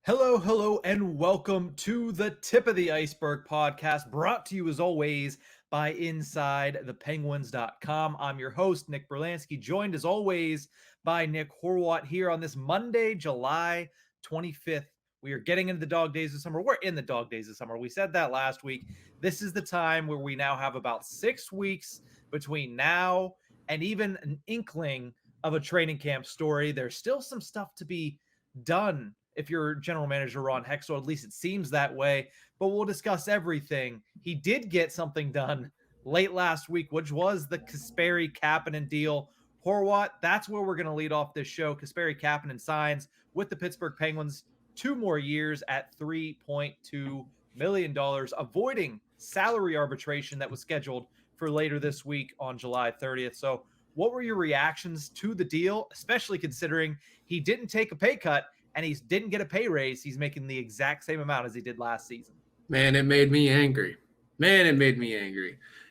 Hello, and welcome to the Tip of the Ice-Burgh podcast, brought to you as always by InsideThePenguins.com. I'm your host, Nick Berlansky, joined as always by Nick Horwat here on this Monday, July 25th. We are getting into the dog days of summer. We're in the dog days of summer. We said that last week. This is the time where we now have about 6 weeks between now and even an inkling of a training camp story. There's still some stuff to be done if you're general manager Ron Hextall, at least it seems that way, but we'll discuss everything. He did get something done late last week, which was the Kasperi Kapanen deal. Horwat, that's where we're going to lead off this show. Kasperi Kapanen signs with the Pittsburgh Penguins 2 more years at $3.2 million, avoiding salary arbitration that was scheduled for later this week on July 30th. So what were your reactions to the deal, especially considering he didn't take a pay cut and he didn't get a pay raise? He's making the exact same amount as he did last season. Man, it made me angry.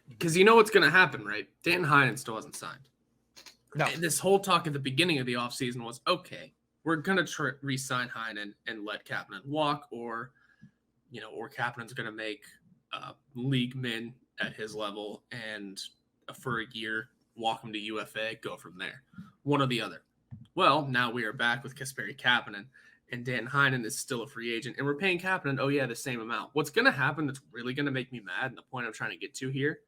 Because you know what's going to happen, right? Dan Heinen still hasn't signed. No. And this whole talk at the beginning of the offseason was, okay, we're going to re-sign Heinen and let Kapanen walk, or Kapanen's going to make league min at his level and for a year, walk him to UFA, go from there. One or the other. Well, now we are back with Kasperi Kapanen, and Dan Heinen is still a free agent, and we're paying Kapanen, the same amount. What's going to happen that's really going to make me mad, and the point I'm trying to get to here,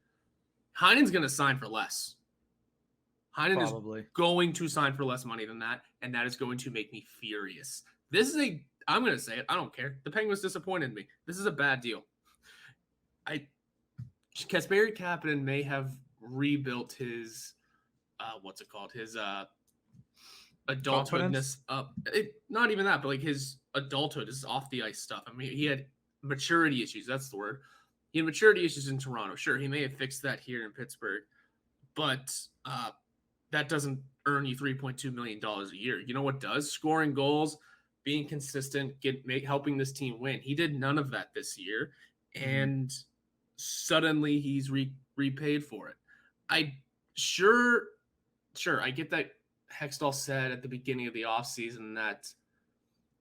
Heinen's going to sign for less. Heinen is going to sign for less money than that, and that is going to make me furious. I'm going to say it, I don't care. The Penguins disappointed me. This is a bad deal. Kasperi Kapanen may have rebuilt his, his adulthoodness up. Not even that, but like his adulthood is off the ice stuff. I mean, he had maturity issues. That's the word. He had maturity issues in Toronto. Sure, he may have fixed that here in Pittsburgh, but that doesn't earn you $3.2 million a year. You know what does? Scoring goals, being consistent, helping this team win. He did none of that this year, and suddenly he's repaid for it. I get that Hextall said at the beginning of the offseason that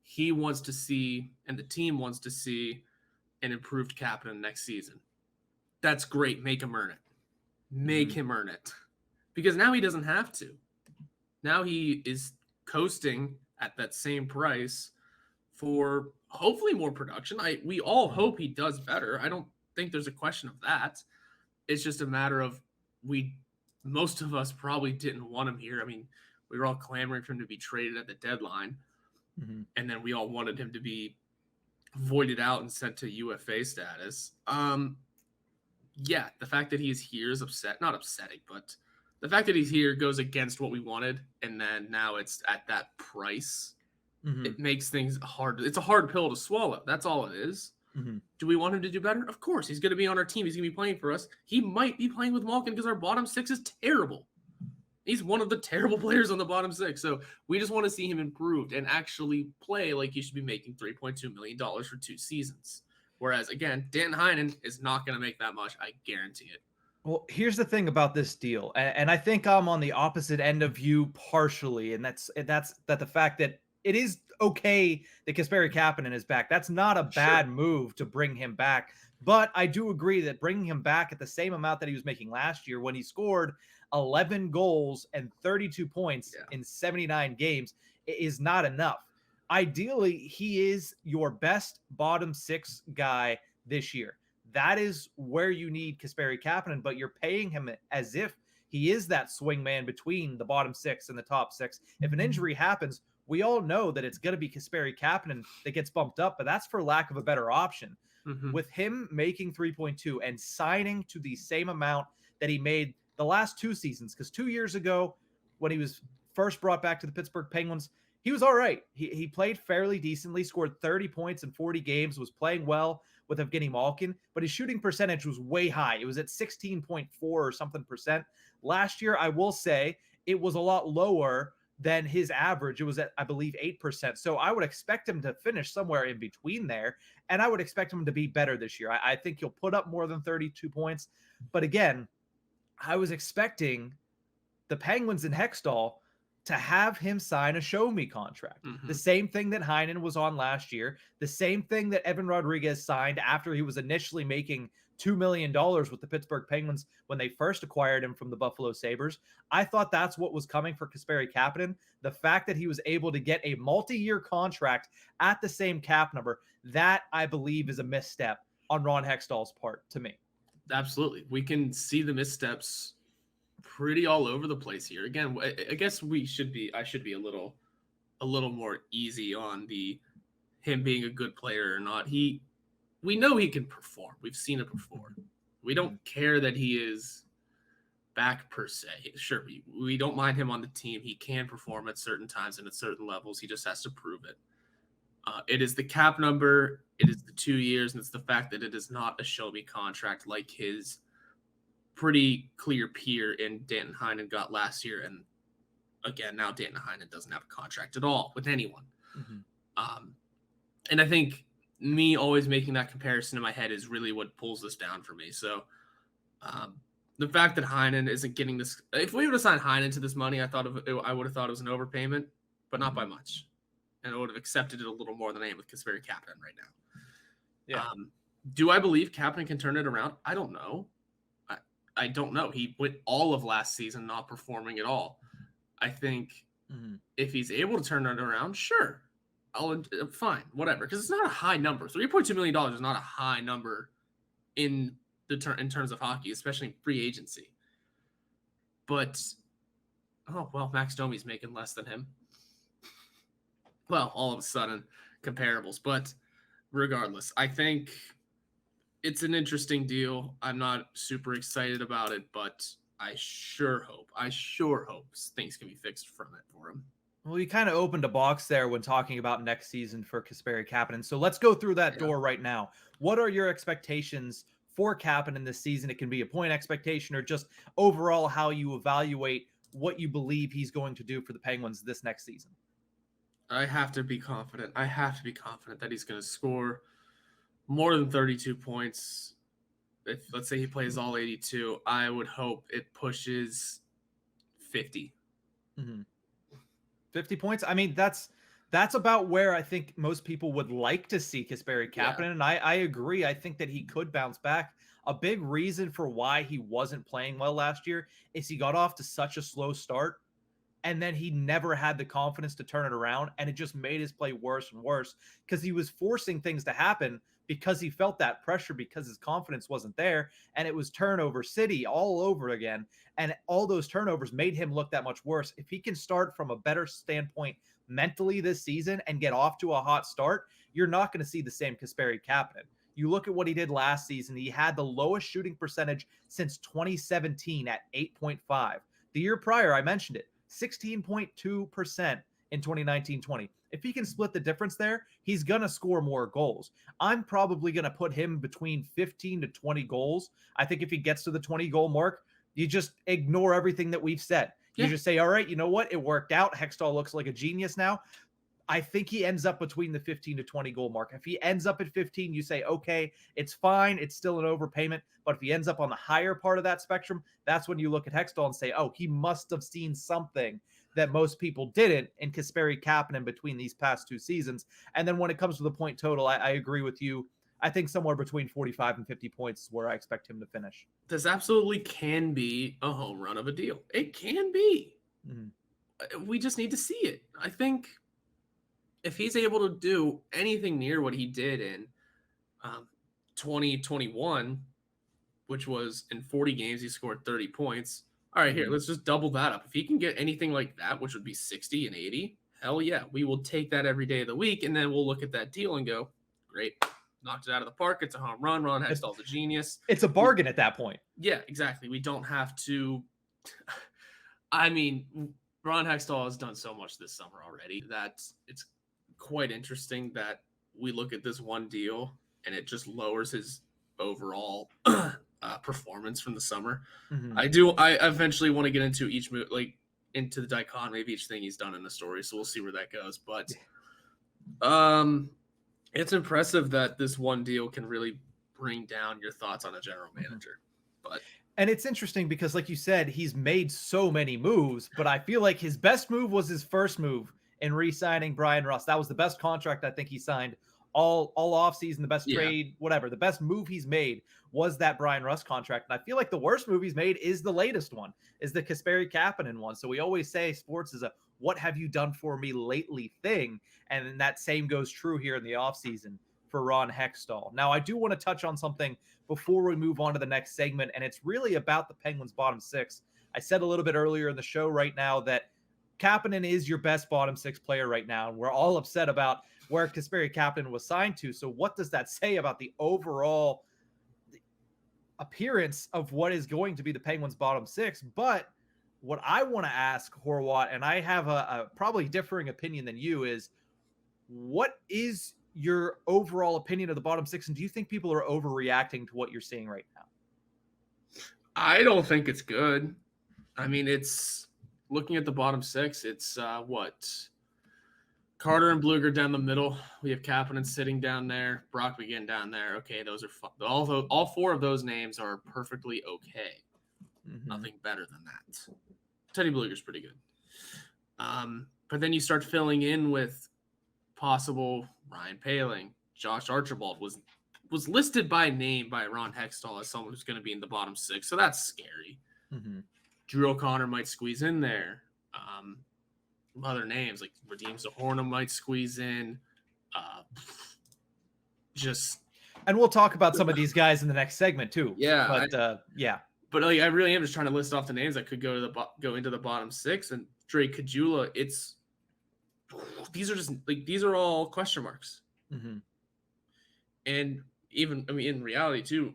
he wants to see, and the team wants to see, an improved Kapanen next season. That's great. Make him earn it. Make him earn it. Because now he doesn't have to. Now he is coasting at that same price for hopefully more production. We all hope he does better. I don't think there's a question of that. It's just a matter of most of us probably didn't want him here. I mean, we were all clamoring for him to be traded at the deadline. And then we all wanted him to be voided out and sent to UFA status. The fact that he's here is not upsetting, but the fact that he's here goes against what we wanted. And then now it's at that price. It makes things hard. It's a hard pill to swallow. That's all it is. Do we want him to do better? Of course. He's going to be on our team. He's going to be playing for us. He might be playing with Malkin because our bottom six is terrible. He's one of the terrible players on the bottom six. So we just want to see him improved and actually play like he should be making $3.2 million for 2 seasons. Whereas, again, Dan Heinen is not going to make that much. I guarantee it. Well, here's the thing about this deal, and I think I'm on the opposite end of you partially, and that's the fact that it is okay that Kasperi Kapanen is back. That's not a bad move to bring him back. But I do agree that bringing him back at the same amount that he was making last year when he scored 11 goals and 32 points in 79 games is not enough. Ideally, he is your best bottom 6 guy this year. That is where you need Kasperi Kapanen, but you're paying him as if he is that swing man between the bottom 6 and the top 6. If an injury happens, we all know that it's going to be Kasperi Kapanen that gets bumped up, but that's for lack of a better option. With him making 3.2 and signing to the same amount that he made the last 2 seasons, because 2 years ago when he was first brought back to the Pittsburgh Penguins, he was all right. He played fairly decently, scored 30 points in 40 games, was playing well with Evgeny Malkin, but his shooting percentage was way high. It was at 16.4 or something percent. Last year, I will say, it was a lot lower than his average. It was at, I believe, 8%. So I would expect him to finish somewhere in between there, and I would expect him to be better this year. I think he'll put up more than 32 points. But again, I was expecting the Penguins and Hextall to have him sign a show me contract. The same thing that Heinen was on last year, the same thing that Evan Rodriguez signed after he was initially making $2 million with the Pittsburgh Penguins when they first acquired him from the Buffalo Sabres. I thought that's what was coming for Kasperi Kapanen. The fact that he was able to get a multi-year contract at the same cap number, that I believe is a misstep on Ron Hextall's part to me. Absolutely. We can see the missteps pretty all over the place here. Again, I guess I should be a little more easy on him being a good player or not. We know he can perform. We've seen it before. We don't care that he is back per se. Sure, we don't mind him on the team. He can perform at certain times and at certain levels. He just has to prove it. It is the cap number. It is the 2 years, and it's the fact that it is not a show-me contract like his pretty clear peer in Danton Heinen got last year. And again, now Danton Heinen doesn't have a contract at all with anyone. And I think me always making that comparison in my head is really what pulls this down for me. So the fact that Heinen isn't getting this, if we would have signed Heinen to this money, I would have thought it was an overpayment, but not by much. And I would have accepted it a little more than I am with Kasperi Kapanen right now. Yeah. Do I believe Kapanen can turn it around? I don't know. I don't know. He went all of last season not performing at all. I think if he's able to turn it around, sure. Fine, whatever. Because it's not a high number. $3.2 million is not a high number in terms of hockey, especially in free agency. But, Max Domi's making less than him. Well, all of a sudden, comparables. But regardless, I think it's an interesting deal. I'm not super excited about it, but I sure hope things can be fixed from it for him. Well, you kind of opened a box there when talking about next season for Kasperi Kapanen. So let's go through that door right now. What are your expectations for Kapanen this season? It can be a point expectation or just overall how you evaluate what you believe he's going to do for the Penguins this next season. I have to be confident. That he's going to score more than 32 points. If let's say he plays all 82, I would hope it pushes 50. 50 points. I mean, that's about where I think most people would like to see Kasperi Kapanen, and I agree. I think that he could bounce back. A big reason for why he wasn't playing well last year is he got off to such a slow start, and then he never had the confidence to turn it around, and it just made his play worse and worse because he was forcing things to happen because he felt that pressure because his confidence wasn't there, and it was turnover city all over again, and all those turnovers made him look that much worse. If he can start from a better standpoint mentally this season and get off to a hot start, you're not going to see the same Kasperi Kapanen. You look at what he did last season, he had the lowest shooting percentage since 2017 at 8.5. The year prior, I mentioned it, 16.2% in 2019-20. If he can split the difference there, he's going to score more goals. I'm probably going to put him between 15 to 20 goals. I think if he gets to the 20-goal mark, you just ignore everything that we've said. You just say, all right, you know what? It worked out. Hextall looks like a genius now. I think he ends up between the 15 to 20 goal mark. If he ends up at 15, you say, okay, it's fine. It's still an overpayment. But if he ends up on the higher part of that spectrum, that's when you look at Hextall and say, oh, he must have seen something that most people didn't in Kasperi Kapanen between these past two seasons. And then when it comes to the point total, I agree with you. I think somewhere between 45 and 50 points is where I expect him to finish. This absolutely can be a home run of a deal. It can be. We just need to see it. I think if he's able to do anything near what he did in 2021, which was in 40 games, he scored 30 points. All right, here, let's just double that up. If he can get anything like that, which would be 60 and 80, hell yeah, we will take that every day of the week, and then we'll look at that deal and go, great, knocked it out of the park. It's a home run. Ron Hextall's a genius. It's a bargain at that point. Yeah, exactly. We don't have to – I mean, Ron Hextall has done so much this summer already that it's quite interesting that we look at this one deal and it just lowers his overall performance from the summer. I eventually want to get into each move, like into the dichotomy of each thing he's done in the story. So we'll see where that goes. But it's impressive that this one deal can really bring down your thoughts on a general manager. But And it's interesting because, like you said, he's made so many moves, but I feel like his best move was his first move in re-signing Brian Russ. That was the best contract I think he signed all offseason, the best Yeah. trade, whatever. The best move he's made was that Brian Russ contract. And I feel like the worst move he's made is the latest one, is the Kasperi Kapanen one. So we always say sports is a what have you done for me lately thing. And that same goes true here in the offseason for Ron Hextall. Now, I do want to touch on something before we move on to the next segment, and it's really about the Penguins' bottom six. I said a little bit earlier in the show right now that Kapanen is your best bottom six player right now, and we're all upset about where Kasperi Kapanen was signed to. So what does that say about the overall appearance of what is going to be the Penguins' bottom six? But what I want to ask Horwat, and I have a probably differing opinion than you, is what is your overall opinion of the bottom six, and do you think people are overreacting to what you're seeing right now? I don't think it's good. I mean, it's looking at the bottom six. It's what Carter and Bluger down the middle. We have Kapanen sitting down there. Brock McGinn down there. Okay, those are fun. All four of those names are perfectly okay. Mm-hmm. Nothing better than that. Teddy Bluger's pretty good. But then you start filling in with possible Ryan Poehling. Josh Archibald was listed by name by Ron Hextall as someone who's going to be in the bottom six, so that's scary. Mm-hmm. Drew O'Connor might squeeze in there. Other names like Radim Zahorna might squeeze in. And we'll talk about some of these guys in the next segment too. Yeah, but like I really am just trying to list off the names that could go into the bottom six. And Drake Caggiula, these are all question marks. Mm-hmm. And even, I mean, in reality too,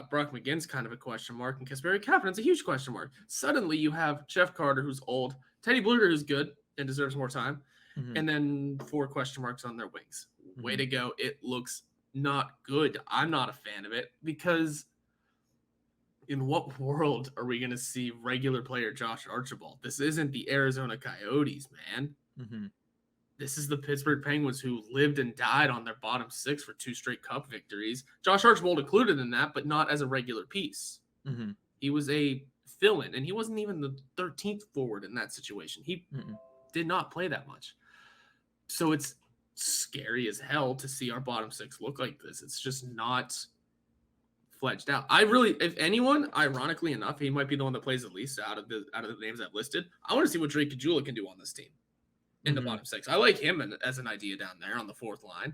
Brock McGinn's kind of a question mark, and Kasperi Kapanen's a huge question mark. Suddenly you have Jeff Carter, who's old, Teddy Bluger, who's good and deserves more time, and then 4 question marks on their wings. Way to go. It looks not good. I'm not a fan of it, because in what world are we going to see regular player Josh Archibald? This isn't the Arizona Coyotes, man. Mm-hmm. This is the Pittsburgh Penguins, who lived and died on their bottom six for 2 straight cup victories. Josh Archibald included in that, but not as a regular piece. Mm-hmm. He was a fill-in, and he wasn't even the 13th forward in that situation. He did not play that much. So it's scary as hell to see our bottom six look like this. It's just not fledged out. If anyone, ironically enough, he might be the one that plays the least out of the names I've listed. I want to see what Drake Caggiula can do on this team in the bottom six. I like him as an idea down there on the 4th line.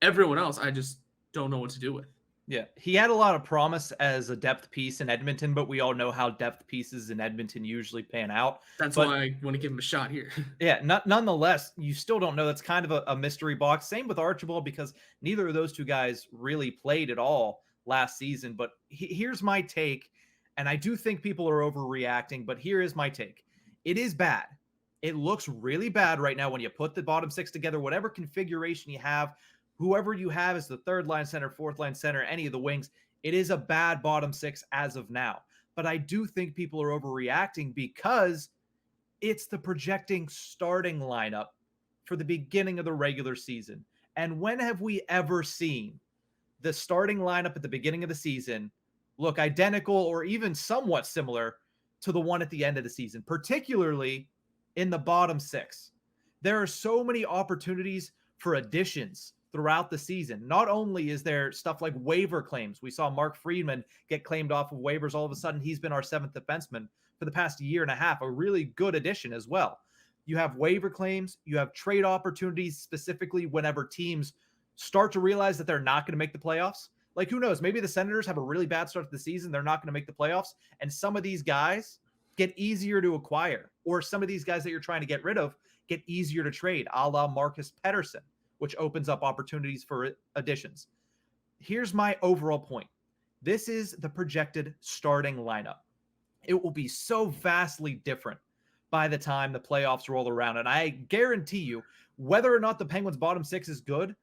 Everyone else, I just don't know what to do with. Yeah, he had a lot of promise as a depth piece in Edmonton, but we all know how depth pieces in Edmonton usually pan out. That's why I want to give him a shot here. Yeah, nonetheless, you still don't know. That's kind of a mystery box. Same with Archibald, because neither of those two guys really played at all last season. But here's my take, and I do think people are overreacting, but here is my take. It is bad. It looks really bad right now when you put the bottom six together, whatever configuration you have, whoever you have as the 3rd line center, 4th line center, any of the wings, it is a bad bottom six as of now. But I do think people are overreacting because it's the projecting starting lineup for the beginning of the regular season. And when have we ever seen the starting lineup at the beginning of the season look identical or even somewhat similar to the one at the end of the season, particularly in the bottom six? There are so many opportunities for additions throughout the season. Not only is there stuff like waiver claims. We saw Mark Friedman get claimed off of waivers. All of a sudden, he's been our 7th defenseman for the past year and a half, a really good addition as well. You have waiver claims. You have trade opportunities, specifically whenever teams start to realize that they're not going to make the playoffs. Like, who knows? Maybe the Senators have a really bad start to the season. They're not going to make the playoffs. And some of these guys get easier to acquire, or some of these guys that you're trying to get rid of get easier to trade, a la Marcus Pettersson, which opens up opportunities for additions. Here's my overall point. This is the projected starting lineup. It will be so vastly different by the time the playoffs roll around. And I guarantee you, whether or not the Penguins' bottom six is good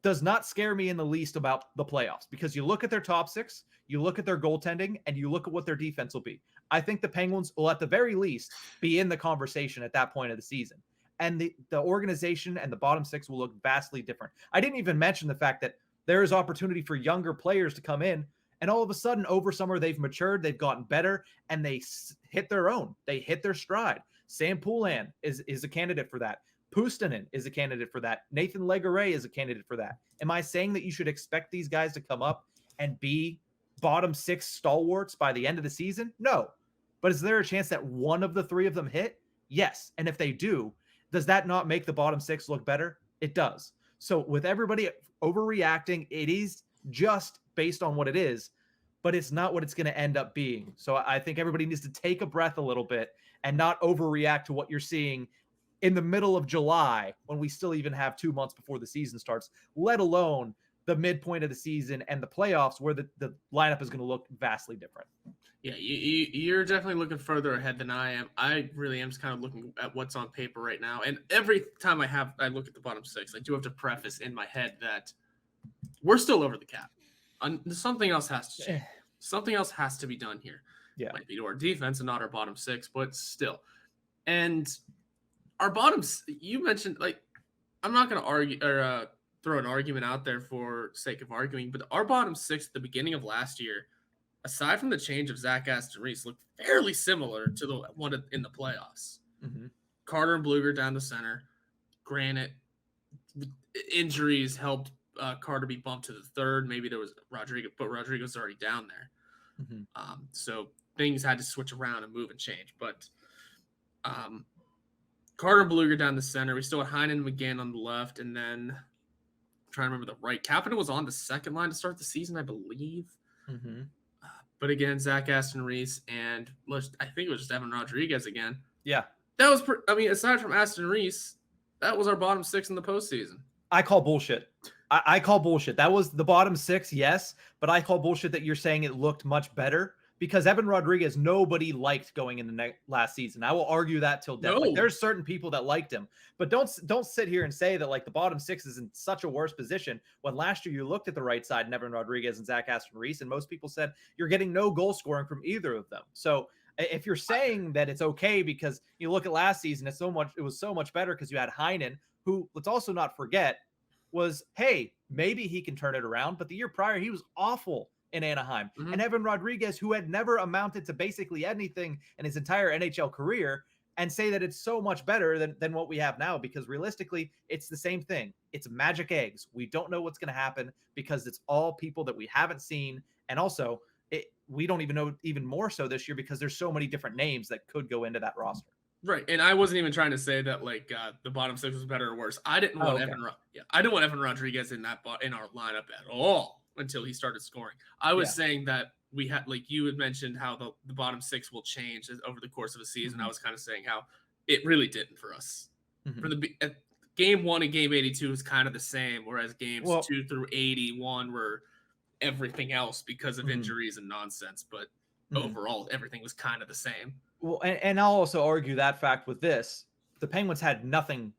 does not scare me in the least about the playoffs, because you look at their top six, you look at their goaltending, and you look at what their defense will be. I think the Penguins will, at the very least, be in the conversation at that point of the season. And the organization and the bottom six will look vastly different. I didn't even mention the fact that there is opportunity for younger players to come in And all of a sudden, over summer, they've matured, they've gotten better, and they hit their own. They hit their stride. Sam Poulin is a candidate for that. Puustinen is a candidate for that. Nathan Legare is a candidate for that. Am I saying that you should expect these guys to come up and be bottom 6 stalwarts by the end of the season? No. But is there a chance that one of the 3 of them hit? Yes. And if they do, does that not make the bottom 6 look better? It does. So with everybody overreacting, it is just based on what it is, but it's not what it's going to end up being. So I think everybody needs to take a breath a little bit and not overreact to what you're seeing in the middle of July when we still even have 2 months before the season starts, let alone the midpoint of the season and the playoffs where the lineup is going to look vastly different. Yeah, you're definitely looking further ahead than I am. I really am just kind of looking at what's on paper right now. And every time I look at the bottom 6, I do have to preface in my head that we're still over the cap. Something else has to change. Something else has to be done here. Yeah. It might be to our defense and not our bottom 6, but still. And our bottoms, you mentioned, like, I'm not going to argue or throw an argument out there for sake of arguing, but our bottom 6 at the beginning of last year, aside from the change of Zach Aston Reese, looked fairly similar to the one in the playoffs. Mm-hmm. Carter and Bluger down the center. Granted, injuries helped Carter be bumped to the 3rd. Maybe there was Rodrigo, but Rodrigo's already down there. Mm-hmm. So things had to switch around and move and change. But Carter and Bluger down the center. We still had Heinen and McGinn on the left. And then I'm trying to remember the right. Kapanen was on the second line to start the season, I believe. Mm-hmm. But again, Zach Aston Reese and I think it was just Evan Rodriguez again. Yeah. That was, aside from Aston Reese, that was our bottom 6 in the postseason. I call bullshit. I call bullshit. That was the bottom 6, yes, but I call bullshit that you're saying it looked much better because Evan Rodriguez, nobody liked going into last season. I will argue that till death. No. Like, there's certain people that liked him, but don't sit here and say that like the bottom 6 is in such a worse position when last year you looked at the right side and Evan Rodriguez and Zach Aston Reese, and most people said you're getting no goal scoring from either of them. So if you're saying that it's okay because you look at last season, it was so much better because you had Heinen, who, let's also not forget, was, hey, maybe he can turn it around. But the year prior, he was awful in Anaheim. Mm-hmm. And Evan Rodriguez, who had never amounted to basically anything in his entire NHL career, and say that it's so much better than what we have now, because realistically, it's the same thing. It's magic eggs. We don't know what's going to happen because it's all people that we haven't seen. And also, we don't even know even more so this year because there's so many different names that could go into that roster. Right, and I wasn't even trying to say that like the bottom 6 was better or worse. I didn't want Evan Rodriguez in our lineup at all until he started scoring. I was saying that we had, like you had mentioned, how the bottom 6 will change over the course of a season. Mm-hmm. I was kind of saying how it really didn't for us. Mm-hmm. For game 1 and game 82 was kind of the same, whereas games 2 through 81 were everything else because of injuries and nonsense. But overall, everything was kind of the same. Well, and I'll also argue that fact with this. The Penguins had nothing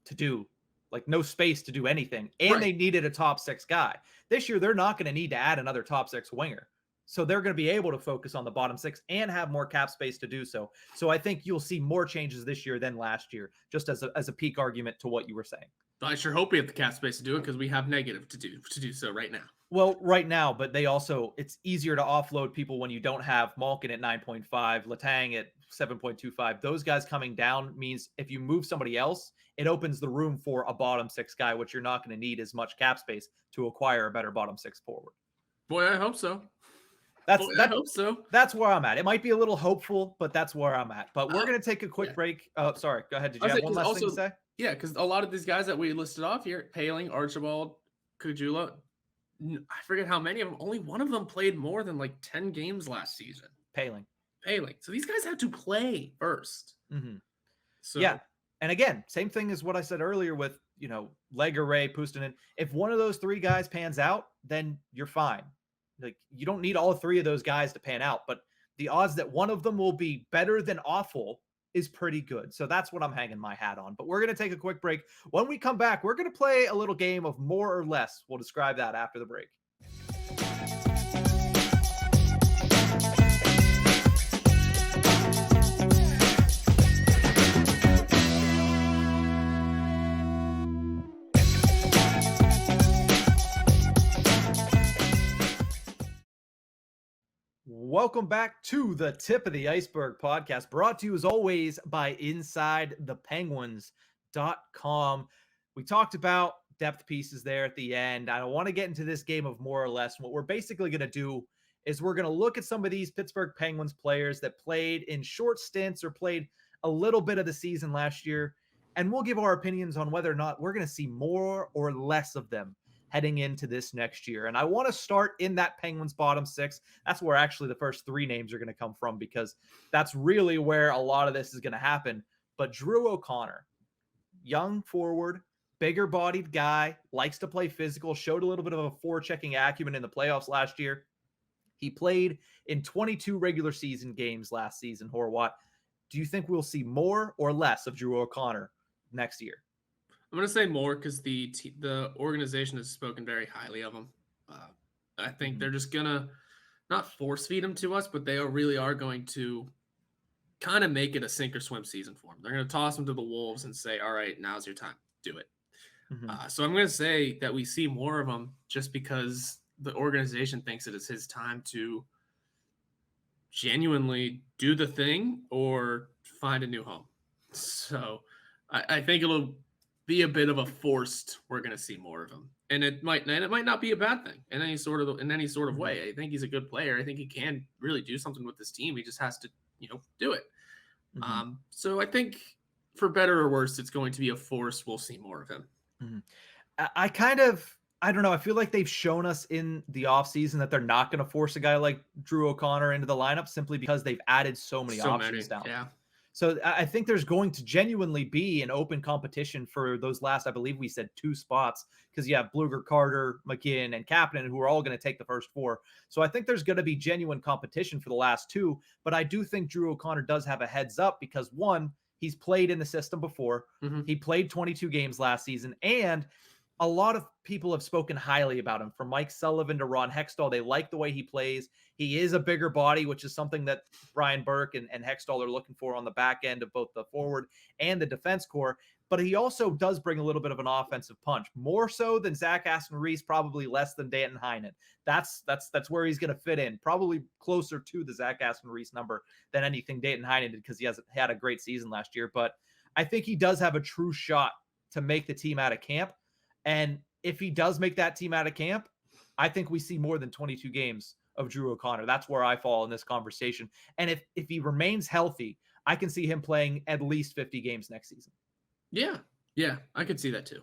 to do, like no space to do anything, and they needed a top 6 guy. This year, they're not going to need to add another top 6 winger. So they're going to be able to focus on the bottom 6 and have more cap space to do so. So I think you'll see more changes this year than last year, just as a peak argument to what you were saying. I sure hope we have the cap space to do it because we have negative to do so right now. Well, right now, but it's easier to offload people when you don't have Malkin at 9.5, Letang at 7.25. Those guys coming down means if you move somebody else, it opens the room for a bottom 6 guy, which you're not going to need as much cap space to acquire a better bottom 6 forward. Boy, I hope so. I hope so. That's where I'm at. It might be a little hopeful, but that's where I'm at. But we're going to take a quick break. Oh, sorry. Go ahead. Did you have one last thing to say? Yeah, because a lot of these guys that we listed off here, Paling, Archibald, Kujula, I forget how many of them. Only one of them played more than like 10 games last season. Paling. So these guys had to play first. Mm-hmm. So yeah. And again, same thing as what I said earlier with, Legare, Puustinen. If one of those 3 guys pans out, then you're fine. Like, you don't need all 3 of those guys to pan out, but the odds that one of them will be better than awful is pretty good. So that's what I'm hanging my hat on. But we're going to take a quick break. When we come back, we're going to play a little game of more or less. We'll describe that after the break. Welcome back to the Tip of the Ice-Burgh podcast, brought to you as always by InsideThePenguins.com. We talked about depth pieces there at the end. I don't want to get into this game of more or less. What we're basically going to do is we're going to look at some of these Pittsburgh Penguins players that played in short stints or played a little bit of the season last year, and we'll give our opinions on whether or not we're going to see more or less of them heading into this next year. And I want to start in that Penguins bottom six. That's where actually the first three names are going to come from, because that's really where a lot of this is going to happen. But Drew O'Connor, young forward, bigger bodied guy, likes to play physical, showed a little bit of a forechecking acumen in the playoffs last year. He played in 22 regular season games last season, Horwat. Do you think we'll see more or less of Drew O'Connor next year? I'm going to say more because the organization has spoken very highly of him. I think they're just going to not force feed him to us, but they really are going to kind of make it a sink or swim season for him. They're going to toss him to the Wolves and say, all right, now's your time. Do it. So I'm going to say that we see more of him just because the organization thinks it is his time to genuinely do the thing or find a new home. So I think it'll be a bit of a forced, we're going to see more of him. And it might not be a bad thing in any sort of way. I think he's a good player. I think he can really do something with this team. He just has to, do it. So I think for better or worse, it's going to be a force. We'll see more of him. I don't know. I feel like they've shown us in the offseason that they're not going to force a guy like Drew O'Connor into the lineup simply because they've added so many options down. Yeah. So I think there's going to genuinely be an open competition for those last, I believe we said 2 spots, because you have Bluger, Carter, McKinn, and Kapanen, who are all going to take the first 4. So I think there's going to be genuine competition for the last 2. But I do think Drew O'Connor does have a heads up because, one, he's played in the system before. He played 22 games last season, and a lot of people have spoken highly about him, from Mike Sullivan to Ron Hextall. They like the way he plays. He is a bigger body, which is something that Brian Burke and Hextall are looking for on the back end of both the forward and the defense core. But he also does bring a little bit of an offensive punch, more so than Zach Aston-Reese, probably less than Danton Heinen. That's where he's going to fit in, probably closer to the Zach Aston-Reese number than anything Danton Heinen did, because he hasn't had a great season last year. But I think he does have a true shot to make the team out of camp. And if he does make that team out of camp, I think we see more than 22 games of Drew O'Connor. That's where I fall in this conversation. And if he remains healthy, I can see him playing at least 50 games next season. Yeah, I could see that too.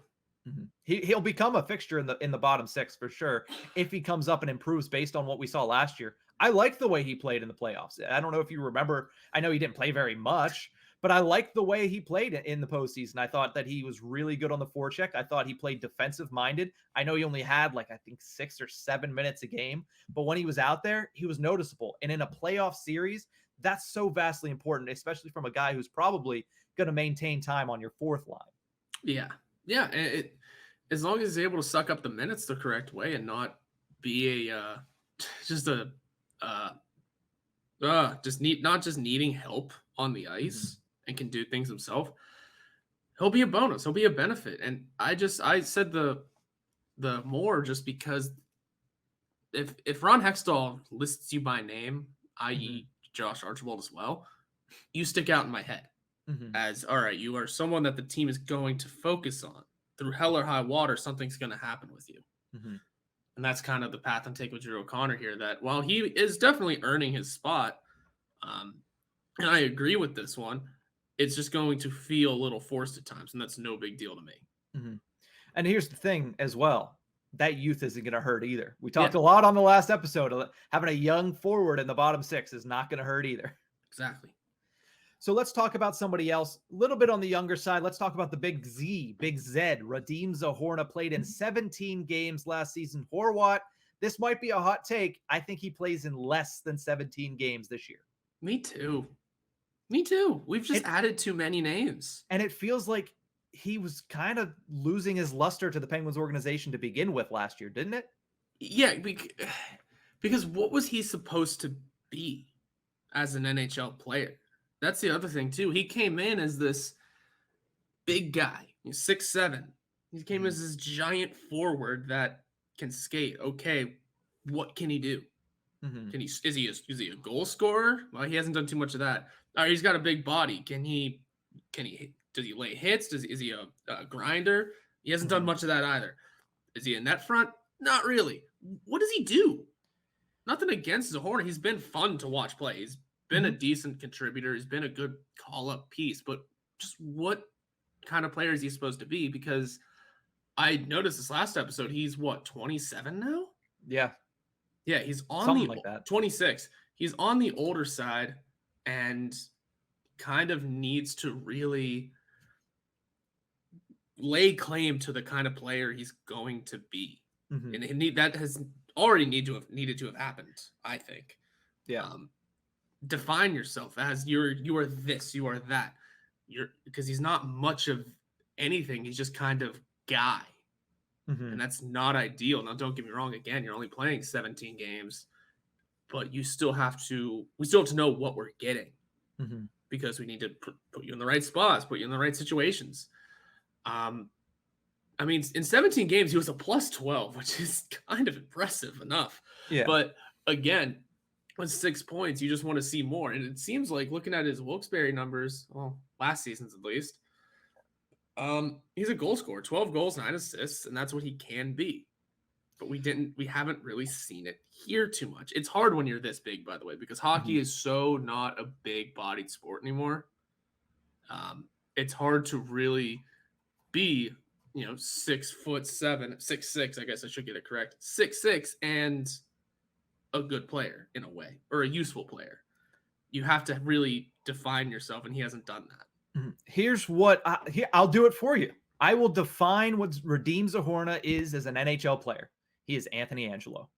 He'll become a fixture in the bottom 6 for sure if he comes up and improves based on what we saw last year. I liked the way he played in the playoffs. I don't know if you remember. I know he didn't play very much, but I liked the way he played in the postseason. I thought that he was really good on the forecheck. I thought he played defensive-minded. I know he only had I think 6 or 7 minutes a game, but when he was out there, he was noticeable. And in a playoff series, that's so vastly important, especially from a guy who's probably going to maintain time on your 4th line. Yeah. As long as he's able to suck up the minutes the correct way and not be not just needing help on the ice and can do things himself, he'll be a bonus. He'll be a benefit. And I said the more just because if Ron Hextall lists you by name, i.e. Josh Archibald as well, you stick out in my head as, all right, you are someone that the team is going to focus on. Through hell or high water, something's going to happen with you. And that's kind of the path I'm taking with Drew O'Connor here, that while he is definitely earning his spot, and I agree with this one, it's just going to feel a little forced at times, and that's no big deal to me. And here's the thing as well. That youth isn't going to hurt either. We talked a lot on the last episode. Having a young forward in the bottom 6 is not going to hurt either. Exactly. So let's talk about somebody else a little bit on the younger side. Let's talk about the Big Z, Radim Zohorna. Played in 17 games last season. Horwat, this might be a hot take. I think he plays in less than 17 games this year. Me too. We've just added too many names. And it feels like he was kind of losing his luster to the Penguins organization to begin with last year, didn't it? Yeah, because what was he supposed to be as an NHL player? That's the other thing, too. He came in as this big guy, 6'7". He came as this giant forward that can skate. Okay, what can he do? Mhm. Is he a goal scorer? Well, he hasn't done too much of that. All right, he's got a big body. Does he lay hits? Is he a grinder? He hasn't done Mhm. much of that either. Is he a net front? Not really. What does he do? Nothing against Zahorna. He's been fun to watch play. He's been a Mhm. decent contributor. He's been a good call-up piece. But just what kind of player is he supposed to be? Because I noticed this last episode, he's what, 27 now? Yeah, Yeah, he's on something the like that. 26. He's on the older side and kind of needs to really lay claim to the kind of player he's going to be. Mhm. And that has already needed to have happened, I think. Yeah. Define yourself as you are this, you are that. Because he's not much of anything. He's just kind of guy. Mhm. And that's not ideal. Now, don't get me wrong. Again, you're only playing 17 games, but we still have to know what we're getting Mhm. because we need to put you in the right spots, put you in the right situations. I mean, in 17 games, he was a plus 12, which is kind of impressive enough. Yeah. But again, with 6 points, you just want to see more. And it seems like looking at his Wilkes-Barre numbers, well, last season's at least, he's a goal scorer, 12 goals, 9 assists, and that's what he can be. But we haven't really seen it here too much. It's hard when you're this big, by the way, because hockey is so not a big bodied sport anymore. It's hard to really be, 6'7", 6'6", I guess I should get it correct. 6'6" and a good player in a way, or a useful player. You have to really define yourself, and he hasn't done that. Here's what I'll do it for you. I will define what Radim Zohorna is as an NHL player. He is Anthony Angelo.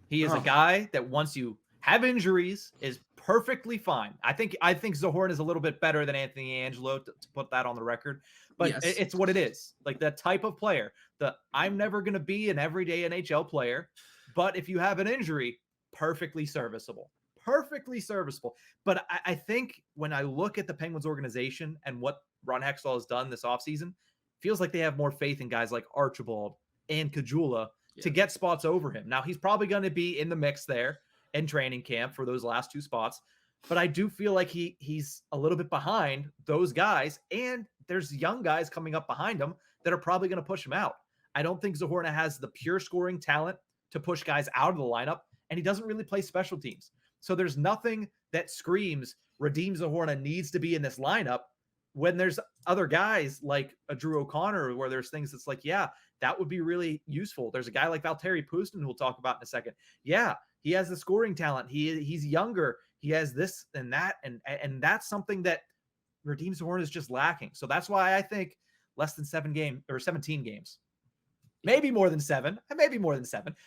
He is a guy that once you have injuries is perfectly fine. I think Zohorna is a little bit better than Anthony Angelo to put that on the record, but Yes. it's what it is. Like that type of player. I'm never going to be an everyday NHL player, but if you have an injury, perfectly serviceable. Perfectly serviceable. But I think when I look at the Penguins organization and what Ron Hextall has done this offseason, feels like they have more faith in guys like Archibald and Kajula to get spots over him. Now, he's probably going to be in the mix there in training camp for those last 2 spots, but I do feel like he's a little bit behind those guys, and there's young guys coming up behind him that are probably going to push him out. I don't think Zohorna has the pure scoring talent to push guys out of the lineup, and he doesn't really play special teams. So there's nothing that screams Radim Zohorna needs to be in this lineup when there's other guys like a Drew O'Connor where there's things that's like, yeah, that would be really useful. There's a guy like Valtteri Pustin who we'll talk about in a second. Yeah, he has the scoring talent. He's younger. He has this and that, and that's something that Radim Zohorna is just lacking. So that's why I think less than 17 games. Maybe more than 7,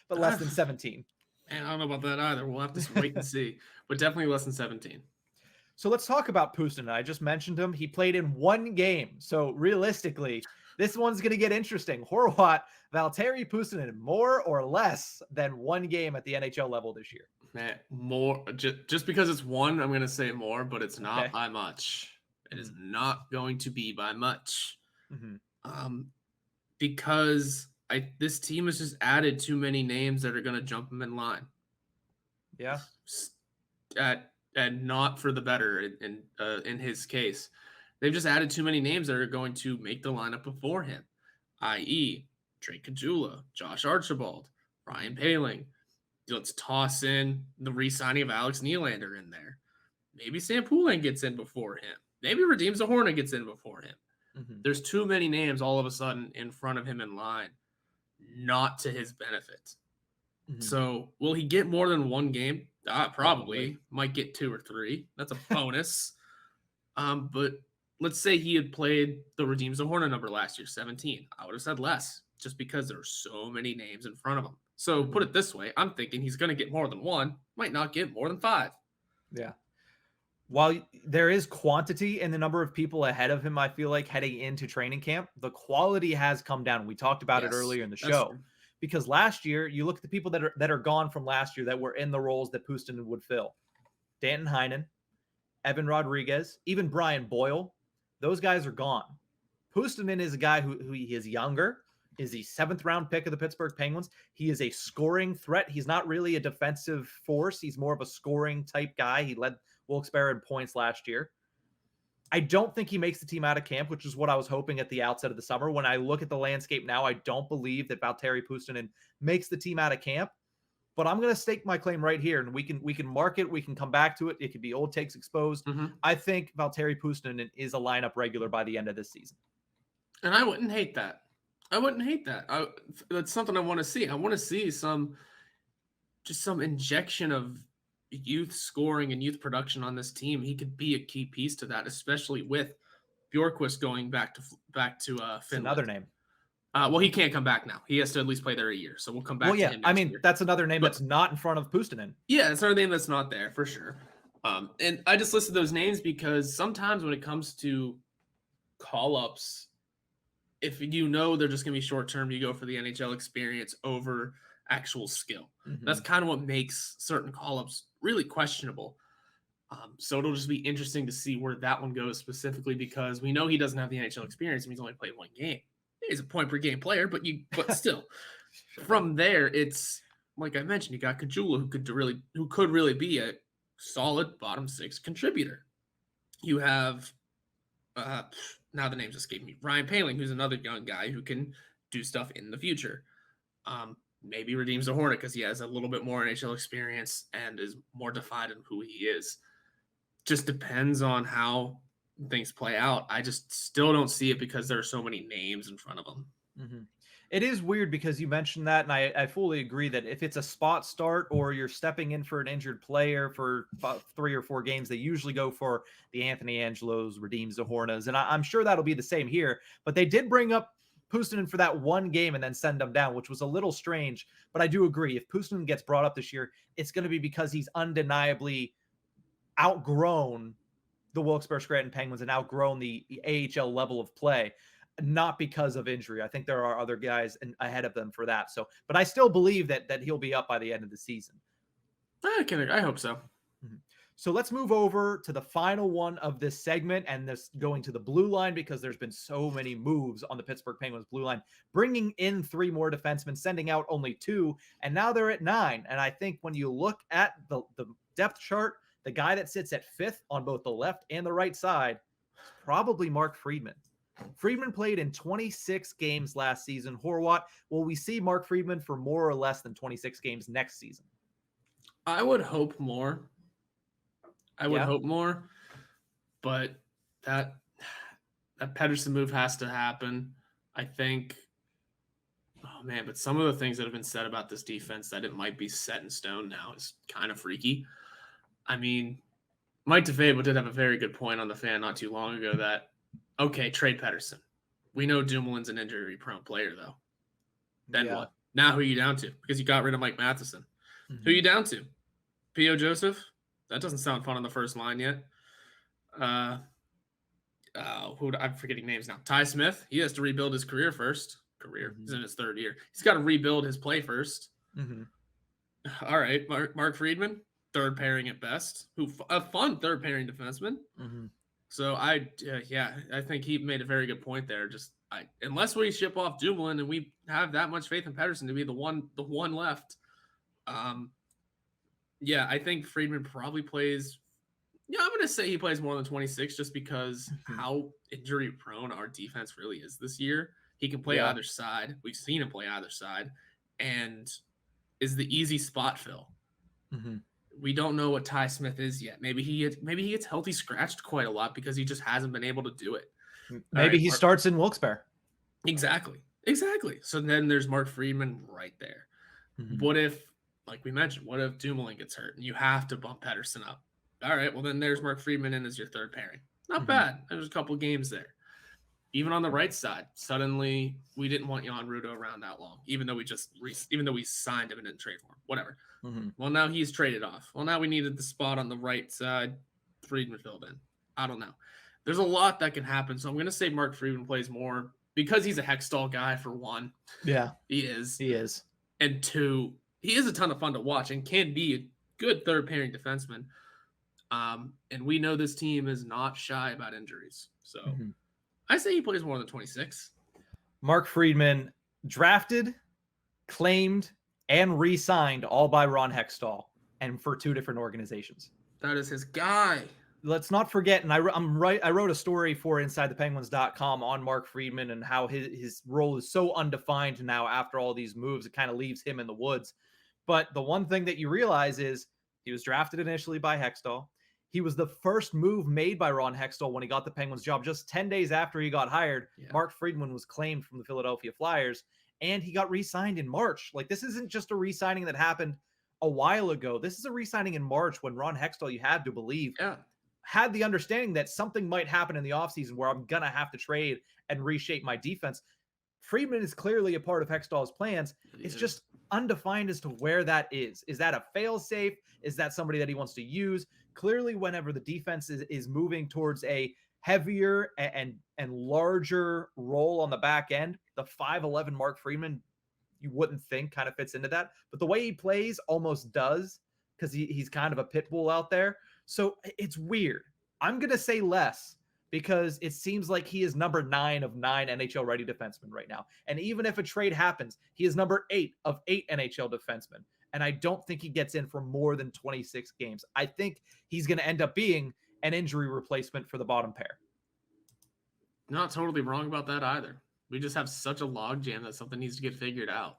but less than 17. And I don't know about that either. We'll have to wait and see, but definitely less than 17. So let's talk about Pustin. I just mentioned him. He played in 1 game. So realistically, this one's going to get interesting. Horwat, Valtteri Pustin, more or less than 1 game at the NHL level this year? Man, more. Just because it's 1, I'm going to say more, but it's not by much. It is not going to be by much. Because this team has just added too many names that are going to jump him in line. Yeah. And not for the better in his case. They've just added too many names that are going to make the lineup before him, i.e. Trey Kajula, Josh Archibald, Ryan Poehling. Let's toss in the re-signing of Alex Nylander in there. Maybe Sam Poulin gets in before him. Maybe Radim Zohorna gets in before him. There's too many names all of a sudden in front of him in line, not to his benefit. So will he get more than 1 game? Probably. Might get 2 or 3. That's a bonus. But let's say he had played the Radim Zohorna number last year, 17. I would have said less, just because there are so many names in front of him. So put it this way, I'm thinking he's going to get more than 1, might not get more than 5. Yeah. While there is quantity in the number of people ahead of him, I feel like heading into training camp, the quality has come down. We talked about it earlier in the show. True. Because last year, you look at the people that are gone from last year that were in the roles that Pustin would fill. Danton Heinen, Evan Rodriguez, even Brian Boyle. Those guys are gone. Pustin is a guy who he is younger. is the 7th round pick of the Pittsburgh Penguins. He is a scoring threat. He's not really a defensive force. He's more of a scoring type guy. He led Wilkes-Barre in points last year. I don't think he makes the team out of camp, which is what I was hoping at the outset of the summer. When I look at the landscape now, I don't believe that Valtteri Puustinen makes the team out of camp. But I'm going to stake my claim right here, and we can mark it. We can come back to it. It could be old takes exposed. I think Valtteri Puustinen is a lineup regular by the end of this season. And I wouldn't hate that. That's something I want to see. I want to see some injection of youth scoring and youth production on this team. He could be a key piece to that, especially with Bjorkquist going back to Finland. Another name. Well, he can't come back now. He has to at least play there a year. So we'll come back to him next year. That's another name that's not in front of Puustinen. Yeah, it's another name that's not there for sure. And I just listed those names because sometimes when it comes to call-ups, if you know they're just going to be short-term, you go for the NHL experience over actual skill. That's kind of what makes certain call-ups really questionable. So it'll just be interesting to see where that one goes specifically because we know he doesn't have the NHL experience and he's only played one game. He's a point per game player, but still, from there, it's like I mentioned, you got Kajula who could really be a solid bottom 6 contributor. You have now the names escape me. Ryan Poehling, who's another young guy who can do stuff in the future. Maybe redeems the Hornet because he has a little bit more NHL experience and is more defined in who he is. Just depends on how things play out. I just still don't see it because there are so many names in front of them. It is weird because you mentioned that, and I fully agree that if it's a spot start or you're stepping in for an injured player for 3 or 4 games, they usually go for the Anthony Angelos, redeems the Hornets, and I'm sure that'll be the same here. But they did bring up Puustinen for that one game and then send him down, which was a little strange. But I do agree, if Puustinen gets brought up this year, it's going to be because he's undeniably outgrown the Wilkes-Barre Scranton Penguins and outgrown the AHL level of play, not because of injury. I think there are other guys ahead of them for that. So, but I still believe that he'll be up by the end of the season. I hope so. So let's move over to the final one of this segment, and this going to the blue line because there's been so many moves on the Pittsburgh Penguins blue line, bringing in 3 more defensemen, sending out only 2, and now they're at 9. And I think when you look at the depth chart, the guy that sits at 5th on both the left and the right side is probably Mark Friedman. Friedman played in 26 games last season. Horwat, will we see Mark Friedman for more or less than 26 games next season? I would hope more. Hope more, but that Pedersen move has to happen. I think, oh man, but some of the things that have been said about this defense that it might be set in stone now is kind of freaky. I mean, Mike DeFabo did have a very good point on the Fan not too long ago that, okay, trade Pedersen. We know Dumoulin's an injury-prone player, though. Then what? Now who are you down to? Because you got rid of Mike Matheson. Who are you down to? P.O. Joseph? That doesn't sound fun on the first line yet. I'm forgetting names now. Ty Smith, he has to rebuild his career first. He's in his 3rd year. He's got to rebuild his play first. All right, Mark Friedman, 3rd pairing at best. A fun 3rd pairing defenseman. So I think he made a very good point there. Unless we ship off Dumoulin and we have that much faith in Pedersen to be the one left. I think Friedman probably plays. Yeah, I'm going to say he plays more than 26 just because how injury prone our defense really is this year. He can play either side. We've seen him play either side, and is the easy spot fill. We don't know what Ty Smith is yet. Maybe he gets healthy scratched quite a lot because he just hasn't been able to do it. Maybe he starts in Wilkes-Barre. Exactly. So then there's Mark Friedman right there. What if, like we mentioned, what if Dumoulin gets hurt and you have to bump Pedersen up? All right, well then there's Mark Friedman in as your 3rd pairing. Not bad. There's a couple games there. Even on the right side, suddenly we didn't want Jan Rudo around that long, even though we signed him and didn't trade for him. Whatever. Well, now he's traded off. Well, now we needed the spot on the right side. Friedman filled in. I don't know. There's a lot that can happen, so I'm going to say Mark Friedman plays more because he's a Hextall guy, for one. Yeah. He is. And 2, he is a ton of fun to watch and can be a good 3rd pairing defenseman. And we know this team is not shy about injuries. So I say he plays more than 26. Mark Friedman, Drafted, claimed, and re-signed all by Ron Hextall, and for 2 different organizations. That is his guy. Let's not forget, and I wrote a story for InsideThePenguins.com on Mark Friedman and how his role is so undefined now after all these moves. It kind of leaves him in the woods. But the one thing that you realize is he was drafted initially by Hextall. He was the first move made by Ron Hextall when he got the Penguins job. Just 10 days after he got hired, Mark Friedman was claimed from the Philadelphia Flyers, and he got re-signed in March. Like, this isn't just a re-signing that happened a while ago. This is a re-signing in March when Ron Hextall, you had to believe, had the understanding that something might happen in the offseason where I'm going to have to trade and reshape my defense. Friedman is clearly a part of Hextall's plans. It's just undefined as to where that is. Is that a fail-safe? Is that somebody that he wants to use? Clearly, whenever the defense is moving towards a heavier and larger role on the back end, the 5'11" Mark Friedman, you wouldn't think kind of fits into that. But the way he plays almost does, because he's kind of a pit bull out there. So it's weird. I'm going to say less because it seems like he is number 9 of 9 NHL-ready defensemen right now. And even if a trade happens, he is number 8 of 8 NHL defensemen. And I don't think he gets in for more than 26 games. I think he's going to end up being an injury replacement for the bottom pair. Not totally wrong about that either. We just have such a logjam that something needs to get figured out.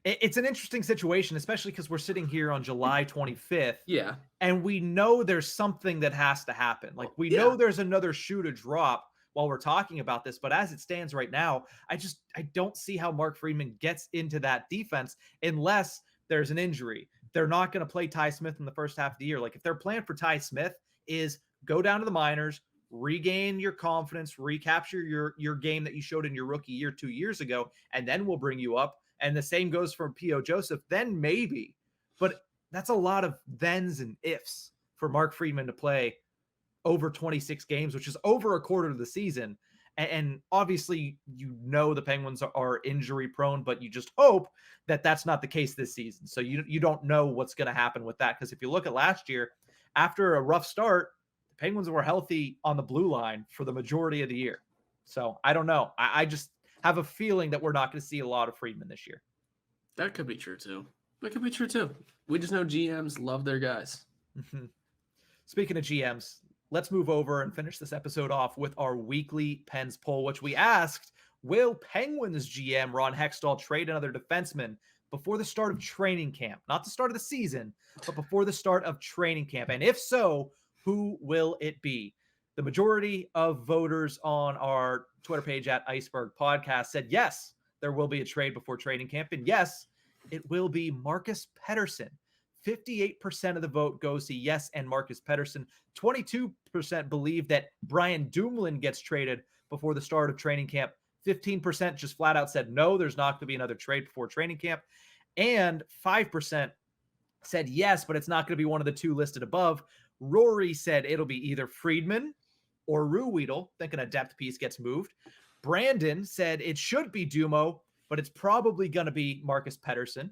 It's an interesting situation, especially because we're sitting here on July 25th. Yeah. And we know there's something that has to happen. Like, we know there's another shoe to drop while we're talking about this. But as it stands right now, I don't see how Mark Friedman gets into that defense unless there's an injury. They're not going to play Ty Smith in the first half of the year. Like, if their plan for Ty Smith is go down to the minors, regain your confidence, recapture your game that you showed in your rookie year 2 years ago, and then we'll bring you up. And the same goes for P.O. Joseph, then maybe. But that's a lot of thens and ifs for Mark Friedman to play over 26 games, which is over a quarter of the season. And obviously, you know the Penguins are injury prone, but you just hope that that's not the case this season. So you don't know what's going to happen with that. Because if you look at last year, after a rough start, the Penguins were healthy on the blue line for the majority of the year. So I don't know. I just have a feeling that we're not going to see a lot of Friedman this year. That could be true too. We just know GMs love their guys. Speaking of GMs, let's move over and finish this episode off with our weekly Pens poll, which we asked, will Penguins GM Ron Hextall trade another defenseman before the start of training camp? Not the start of the season, but before the start of training camp. And if so, who will it be? The majority of voters on our Twitter page at Ice-Burgh Podcast said, yes, there will be a trade before training camp. And yes, it will be Marcus Pettersson. 58% of the vote goes to yes and Marcus Pettersson. 22% believe that Brian Dumoulin gets traded before the start of training camp. 15% just flat out said no, there's not going to be another trade before training camp. And 5% said yes, but it's not going to be one of the 2 listed above. Rory said it'll be either Friedman or Ruhwedel, thinking a depth piece gets moved. Brandon said it should be Dumo, but it's probably going to be Marcus Pettersson.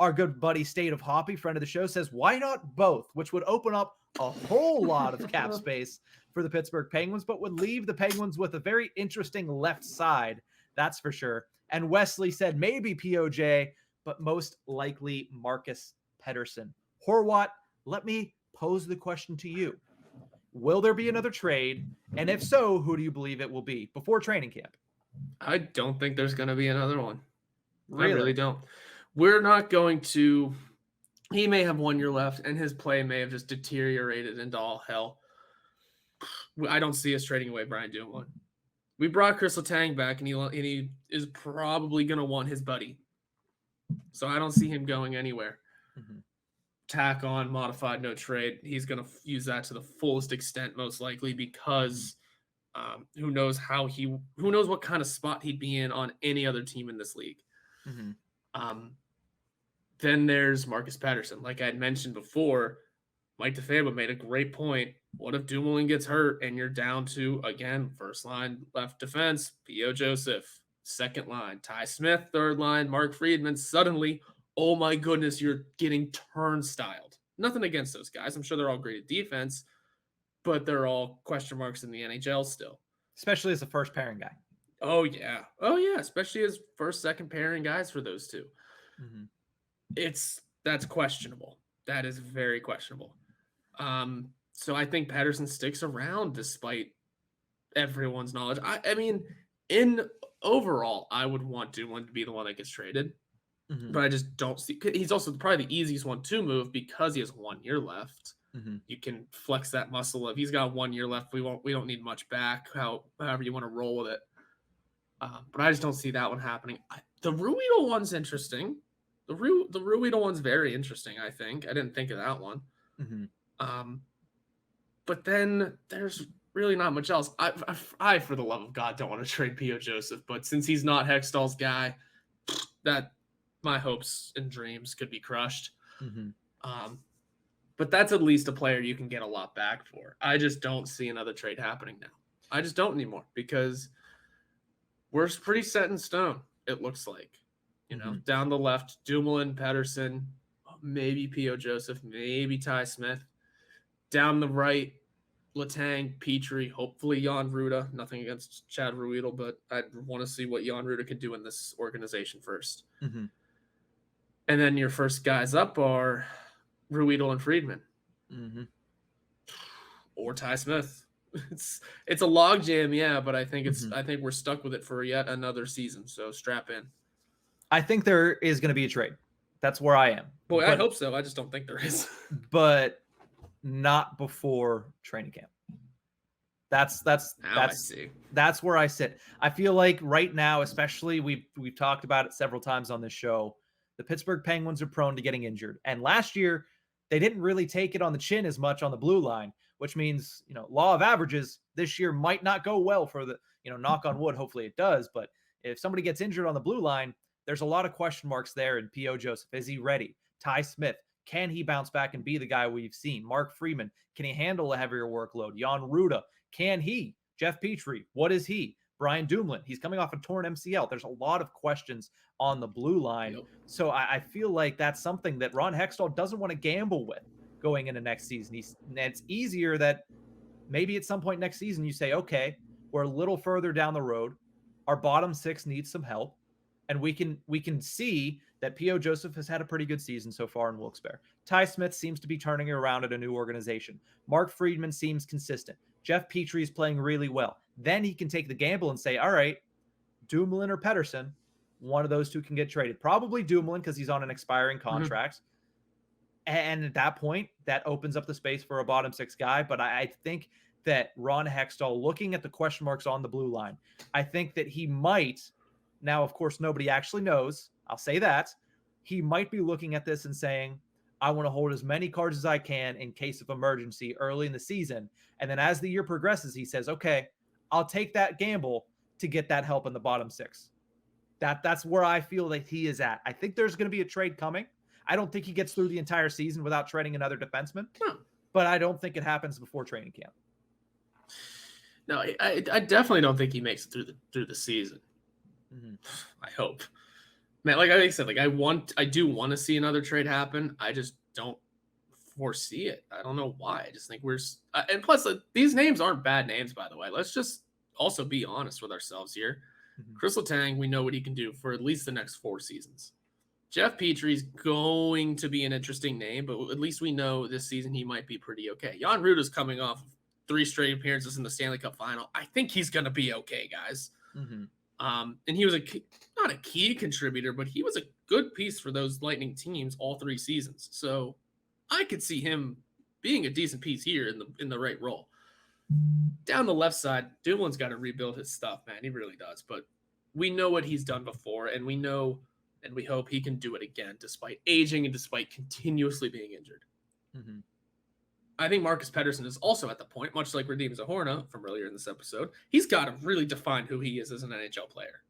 Our good buddy State of Hoppy, friend of the show, says, why not both? Which would open up a whole lot of cap space for the Pittsburgh Penguins, but would leave the Penguins with a very interesting left side, that's for sure. And Wesley said maybe POJ, but most likely Marcus Pettersson. Horwat, let me pose the question to you. Will there be another trade? And if so, who do you believe it will be before training camp? I don't think there's going to be another one. Really? I really don't. We're not going to. He may have 1 year left, and his play may have just deteriorated into all hell. I don't see us trading away Brian Dumoulin. We brought Chris Letang back, and he is probably going to want his buddy. So I don't see him going anywhere. Tack on, modified, no trade. He's going to use that to the fullest extent, most likely, because who knows what kind of spot he'd be in on any other team in this league. Then there's Marcus Pettersson. Like I had mentioned before, Mike DeFaba made a great point. What if Dumoulin gets hurt and you're down to, again, first line left defense, P.O. Joseph, second line, Ty Smith, third line, Mark Friedman. Suddenly, oh my goodness, you're getting turnstiled. Nothing against those guys. I'm sure they're all great at defense, but they're all question marks in the NHL still. especially as a first pairing guy. Oh yeah, especially as first, second pairing guys for those two. Mm-hmm. That's questionable. That is very questionable. So I think Patterson sticks around despite everyone's knowledge. I mean, in overall, I would want Dumoulin to be the one that gets traded, Mm-hmm. but I just don't see. He's also probably the easiest one to move because he has 1 year left. Mm-hmm. You can flex that muscle of he's got 1 year left. We don't need much back. However you want to roll with it. But I just don't see that one happening. The Ruido one's interesting. The Ruido one's very interesting. I think I didn't think of that one. Mm-hmm. But then there's really not much else. I for the love of God don't want to trade P.O. Joseph, but since he's not Hextall's guy, that my hopes and dreams could be crushed. Mm-hmm. But that's at least a player you can get a lot back for. I just don't see another trade happening now. I just don't anymore because we're pretty set in stone, it looks like. You know, down the left, Dumoulin, Pedersen, maybe P.O. Joseph, maybe Ty Smith. Down the right, Letang, Petrie, hopefully Jan Ruda. Nothing against Chad Ruedel, but I want to see what Jan Ruda can do in this organization first. Mm-hmm. And then your first guys up are Ruedel and Friedman. Mm-hmm. Or Ty Smith. It's a logjam, yeah, but I think Mm-hmm. I think we're stuck with it for yet another season. So strap in. I think there is going to be a trade. That's where I am. Boy, I hope so. I just don't think there is. But not before training camp. That's where I sit. I feel like right now, especially we've talked about it several times on this show, the Pittsburgh Penguins are prone to getting injured. And last year, they didn't really take it on the chin as much on the blue line, which means, law of averages this year might not go well for the, knock on wood, hopefully it does. But if somebody gets injured on the blue line, there's a lot of question marks there. And P.O. Joseph, is he ready? Ty Smith, can he bounce back and be the guy we've seen? Mark Freeman, can he handle a heavier workload? Jan Ruda, can he? Jeff Petrie, what is he? Brian Dumoulin, he's coming off a torn MCL. There's a lot of questions on the blue line. Yep. So I feel like that's something that Ron Hextall doesn't want to gamble with going into next season. It's easier that maybe at some point next season you say, okay, we're a little further down the road. Our bottom six needs some help. And we can see that P.O. Joseph has had a pretty good season so far in Wilkes-Barre. Ty Smith seems to be turning it around at a new organization. Mark Friedman seems consistent. Jeff Petrie is playing really well. Then he can take the gamble and say, all right, Dumoulin or Pedersen, one of those two can get traded. Probably Dumoulin because he's on an expiring contract. Mm-hmm. And at that point, that opens up the space for a bottom six guy. But I think that Ron Hextall, looking at the question marks on the blue line, I think that he might – now, of course, nobody actually knows. I'll say that. He might be looking at this and saying, I want to hold as many cards as I can in case of emergency early in the season. And then as the year progresses, he says, okay, I'll take that gamble to get that help in the bottom six. That's where I feel that he is at. I think there's going to be a trade coming. I don't think he gets through the entire season without trading another defenseman. But I don't think it happens before training camp. No, I definitely don't think he makes it through the season. Mm-hmm. I hope, man. Like I said, I do want to see another trade happen. I just don't foresee it. I don't know why. I just think and plus these names aren't bad names, by the way. Let's just also be honest with ourselves here. Mm-hmm. Chris Letang, we know what he can do for at least the next 4 seasons. Jeff Petrie's going to be an interesting name, but at least we know this season he might be pretty okay. Jan Ruda's coming off of 3 straight appearances in the Stanley Cup final. I think he's going to be okay, guys. Mm-hmm. And he was not a key contributor, but he was a good piece for those Lightning teams all 3 seasons. So I could see him being a decent piece here in the right role. Down the left side, Dumoulin's got to rebuild his stuff, man. He really does. But we know what he's done before, and we know and we hope he can do it again, despite aging and despite continuously being injured. Mm-hmm. I think Marcus Pettersson is also at the point, much like Radim Zahorna from earlier in this episode, he's got to really define who he is as an NHL player.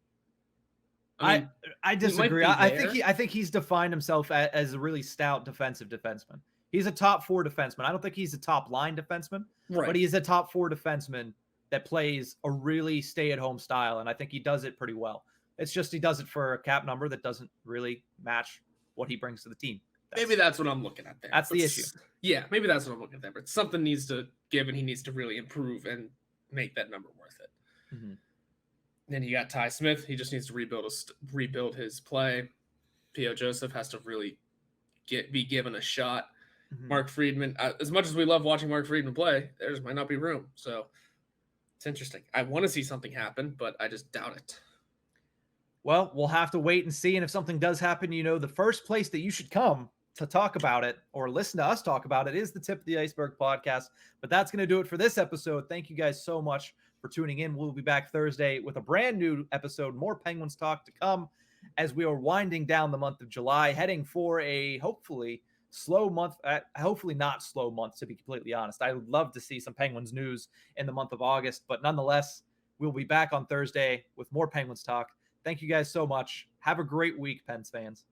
I disagree. I think he's defined himself as a really stout defensive defenseman. He's a top 4 defenseman. I don't think he's a top line defenseman, right, but he's a top 4 defenseman that plays a really stay-at-home style, and I think he does it pretty well. It's just he does it for a cap number that doesn't really match what he brings to the team. Maybe that's what I'm looking at there. That's the issue. Yeah, maybe that's what I'm looking at there. But something needs to give, and he needs to really improve and make that number worth it. Mhm. Then you got Ty Smith. He just needs to rebuild his play. P.O. Joseph has to really be given a shot. Mhm. Mark Friedman, as much as we love watching Mark Friedman play, there just might not be room. So it's interesting. I want to see something happen, but I just doubt it. Well, we'll have to wait and see. And if something does happen, the first place that you should come to talk about it or listen to us talk about it is the Tip of the Ice-Burgh podcast. But that's going to do it for this episode. Thank you guys so much for tuning in. We'll be back Thursday with a brand new episode, more Penguins talk to come as we are winding down the month of July, heading for a hopefully slow month, hopefully not slow month, to be completely honest. I would love to see some Penguins news in the month of August, but nonetheless, we'll be back on Thursday with more Penguins talk. Thank you guys so much. Have a great week, Pens fans.